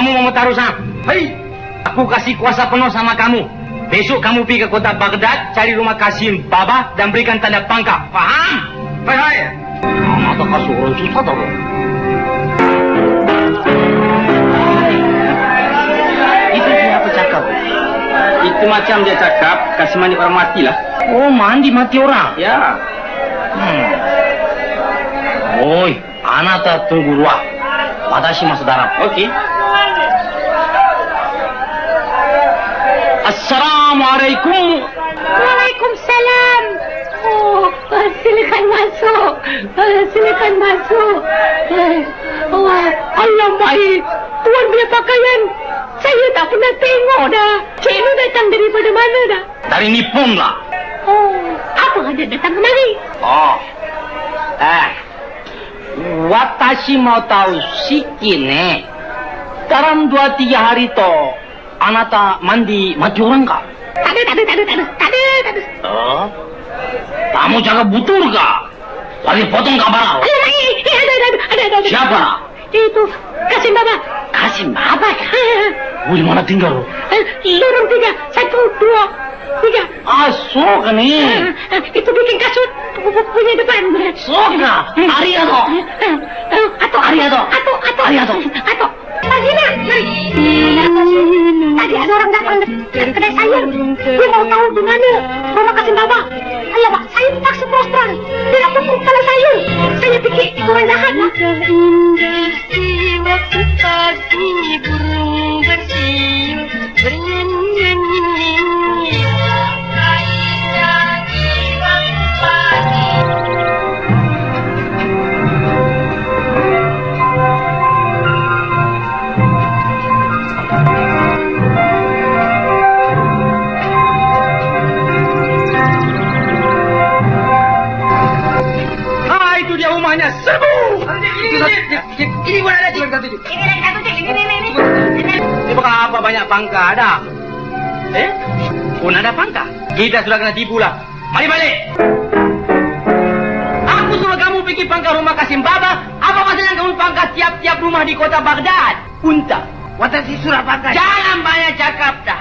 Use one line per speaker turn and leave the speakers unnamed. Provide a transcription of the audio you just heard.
Kamu mau taruh sana? Hei, aku kasih kuasa penuh sama kamu. Besok kamu pergi ke kota Baghdad, cari rumah Kasim Baba dan berikan tanda pangkat. Paham?
Baik.
Mata kasih orang susah tau. Itu siapa cakap?
Itu macam dia cakap, kasih mandi orang mati lah.
Oh, mandi mati orang?
Ya.
Oi, anak tak tunggu ruang. Watashi masuk dalam.
Okey.
Assalamualaikum.
Waalaikumsalam. Oh, silakan masuk. Silakan masuk. Oh, Allah baik. Tuan punya pakaian saya tak pernah tengok dah. Cik Nur datang daripada mana dah?
Dari Nippon lah.
Oh, apa ada datang kemari?
Oh. Watashi mau tahu sikit ne. Dalam 2-3 hari to, anak tak mandi mati orang kah?
Tak ada.
Oh. Kamu cakap betul kah? Lagi potong kabar.
Ada.
Siapa?
Itu Kasim Baba.
Kasim Baba. Di mana tinggal?
Lorong 3, 1, 2, 3.
Sok ni.
Itu bikin kasut punya depan.
Sok na. Arigato. Arigato.
Pagina. Tadi ada orang datang dari kedai sayur. Dia mau tahu di mana rumah Kasim Baba. Allah Pak, saya terpaksa terus. Dia pukul kepala sayur. Saya pikir itu orang jahat lah.
Indah si waktu pagi burung bersiul bernyanyi.
Rumahnya serbu. Ini pun ada cik.
Ini bukan apa banyak pangkah ada. Pun ada pangkah. Kita sudah kena tipu lah. Mari balik. Aku suruh kamu pergi pangkah rumah Kasim Baba. Apa masalah kamu pangkah tiap-tiap rumah di kota Baghdad? Unta.
Watashi sudah pangkah.
Jangan banyak cakap dah.